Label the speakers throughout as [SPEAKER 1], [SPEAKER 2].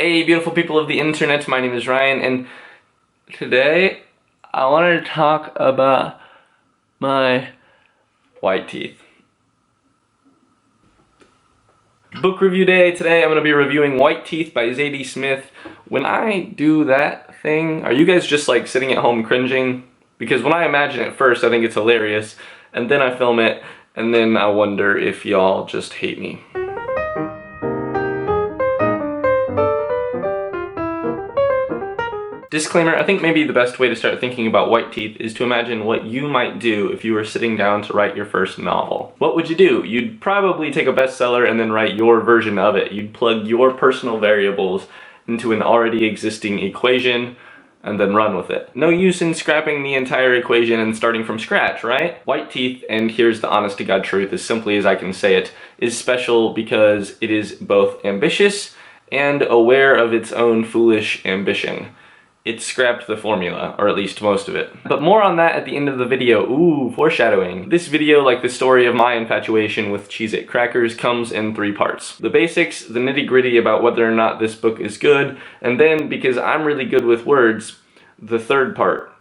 [SPEAKER 1] Hey, beautiful people of the internet, my name is Ryan, and today I wanted to talk about my white teeth. Book review day. Today I'm going to be reviewing White Teeth by Zadie Smith. When I do that thing, are you guys just like sitting at home cringing? Because when I imagine it first, I think it's hilarious, and then I film it, and then I wonder if y'all just hate me. Disclaimer, I think maybe the best way to start thinking about white teeth is to imagine what you might do if you were sitting down to write your first novel. What would you do? You'd probably take a bestseller and then write your version of it. You'd plug your personal variables into an already existing equation and then run with it. No use in scrapping the entire equation and starting from scratch, right? White Teeth, and here's the honest to God truth, as simply as I can say it, is special because it is both ambitious and aware of its own foolish ambition. It scrapped the formula, or at least most of it. But more on that at the end of the video. Ooh, foreshadowing. This video, like the story of my infatuation with Cheez-It crackers, comes in 3 parts. The basics, the nitty-gritty about whether or not this book is good, and then, because I'm really good with words, the 3rd part.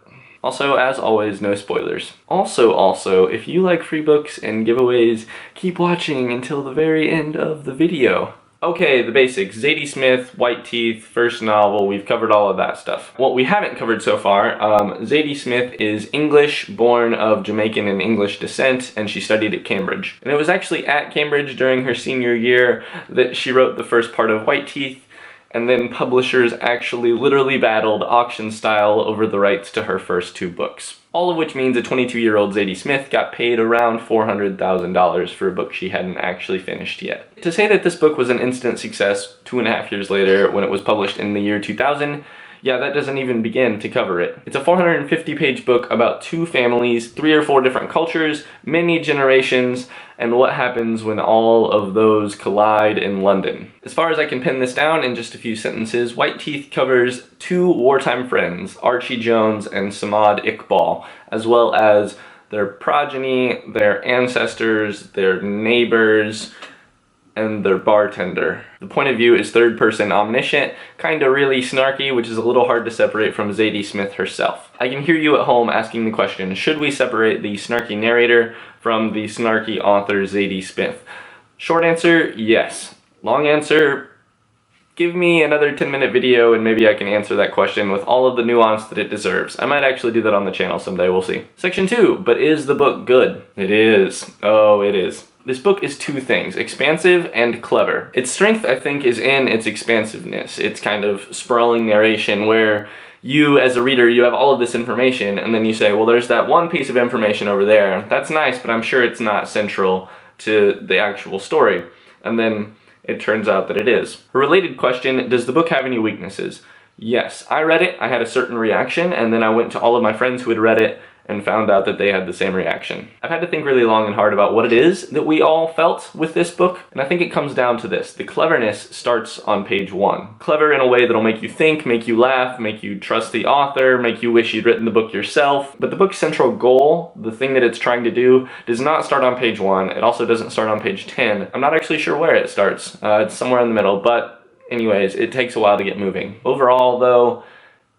[SPEAKER 1] Also, as always, no spoilers. Also, if you like free books and giveaways, keep watching until the very end of the video. Okay, the basics. Zadie Smith, White Teeth, first novel, we've covered all of that stuff. What we haven't covered so far, Zadie Smith is English, born of Jamaican and English descent, and she studied at Cambridge. And it was actually at Cambridge during her senior year that she wrote the first part of White Teeth, and then publishers actually literally battled auction style over the rights to her first 2 books. All of which means a 22-year-old Zadie Smith got paid around $400,000 for a book she hadn't actually finished yet. To say that this book was an instant success 2.5 years later when it was published in the year 2000, yeah, that doesn't even begin to cover it. It's a 450-page book about 2 families, 3 or 4 different cultures, many generations, and what happens when all of those collide in London. As far as I can pin this down in just a few sentences, White Teeth covers 2 wartime friends, Archie Jones and Samad Iqbal, as well as their progeny, their ancestors, their neighbors, and their bartender. The point of view is 3rd person omniscient, kinda really snarky, which is a little hard to separate from Zadie Smith herself. I can hear you at home asking the question, should we separate the snarky narrator from the snarky author Zadie Smith? Short answer, yes. Long answer, give me another 10-minute video and maybe I can answer that question with all of the nuance that it deserves. I might actually do that on the channel someday, we'll see. Section 2, but is the book good? It is. Oh, it is. This book is 2 things, expansive and clever. Its strength, I think, is in its expansiveness. It's kind of sprawling narration where you, as a reader, you have all of this information, and then you say, well, there's that one piece of information over there. That's nice, but I'm sure it's not central to the actual story. And then it turns out that it is. A related question, does the book have any weaknesses? Yes. I read it, I had a certain reaction, and then I went to all of my friends who had read it and found out that they had the same reaction. I've had to think really long and hard about what it is that we all felt with this book, and I think it comes down to this. The cleverness starts on page 1. Clever in a way that'll make you think, make you laugh, make you trust the author, make you wish you'd written the book yourself. But the book's central goal, the thing that it's trying to do, does not start on page 1. It also doesn't start on page 10. I'm not actually sure where it starts. It's somewhere in the middle, but anyways, it takes a while to get moving. Overall, though,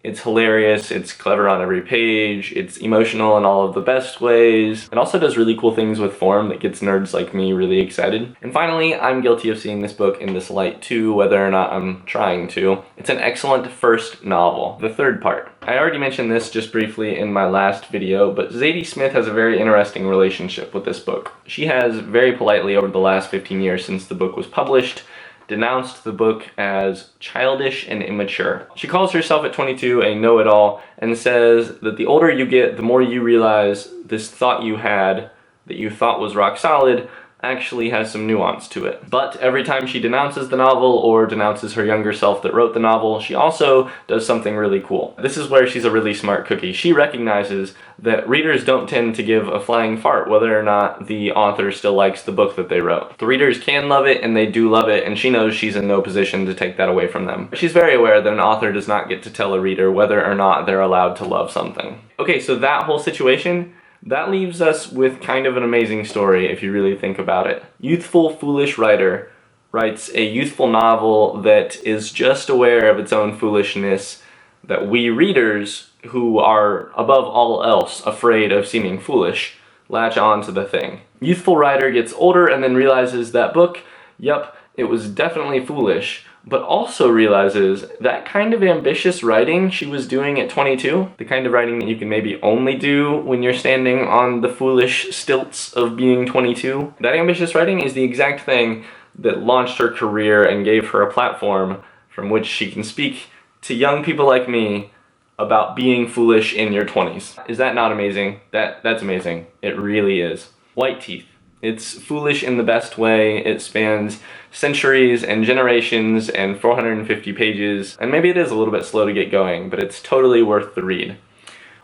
[SPEAKER 1] it's hilarious, it's clever on every page, it's emotional in all of the best ways. It also does really cool things with form that gets nerds like me really excited. And finally, I'm guilty of seeing this book in this light too, whether or not I'm trying to. It's an excellent first novel, the 3rd part. I already mentioned this just briefly in my last video, but Zadie Smith has a very interesting relationship with this book. She has very politely over the last 15 years since the book was published denounced the book as childish and immature. She calls herself at 22 a know-it-all and says that the older you get, the more you realize this thought you had that you thought was rock solid actually has some nuance to it. But every time she denounces the novel or denounces her younger self that wrote the novel, she also does something really cool. This is where she's a really smart cookie. She recognizes that readers don't tend to give a flying fart whether or not the author still likes the book that they wrote. The readers can love it, and they do love it, and she knows she's in no position to take that away from them. She's very aware that an author does not get to tell a reader whether or not they're allowed to love something. Okay, so that whole situation, that leaves us with kind of an amazing story if you really think about it. Youthful, foolish writer writes a youthful novel that is just aware of its own foolishness, that we readers, who are above all else afraid of seeming foolish, latch on to the thing. Youthful writer gets older and then realizes that book, yep, it was definitely foolish, but also realizes that kind of ambitious writing she was doing at 22, the kind of writing that you can maybe only do when you're standing on the foolish stilts of being 22, that ambitious writing is the exact thing that launched her career and gave her a platform from which she can speak to young people like me about being foolish in your 20s. Is that not amazing? That's amazing. It really is. White Teeth. It's foolish in the best way. It spans centuries and generations and 450 pages, and maybe it is a little bit slow to get going, but it's totally worth the read.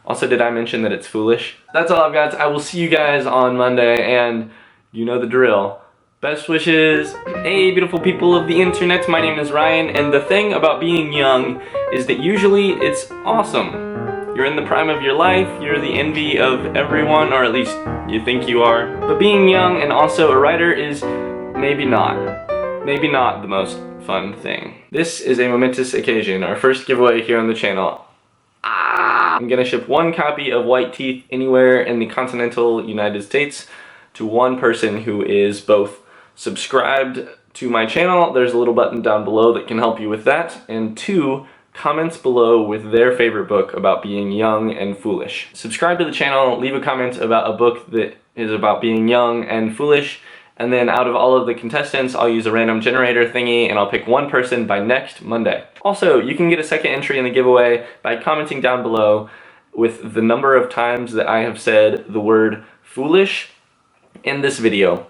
[SPEAKER 1] Also, did I mention that it's foolish? That's all I've got. I will see you guys on Monday, and you know the drill. Best wishes. Hey, beautiful people of the internet, my name is Ryan, and the thing about being young is that usually it's awesome. You're in the prime of your life, you're the envy of everyone, or at least you think you are. But being young and also a writer is maybe not the most fun thing. This is a momentous occasion, our first giveaway here on the channel. I'm gonna ship one copy of White Teeth anywhere in the continental United States to one person who is both subscribed to my channel, there's a little button down below that can help you with that, and 2, comments below with their favorite book about being young and foolish. Subscribe to the channel, leave a comment about a book that is about being young and foolish, and then out of all of the contestants, I'll use a random generator thingy and I'll pick one person by next Monday. Also, you can get a second entry in the giveaway by commenting down below with the number of times that I have said the word foolish in this video,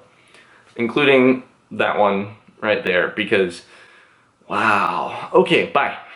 [SPEAKER 1] including that one right there, because wow. Okay, bye.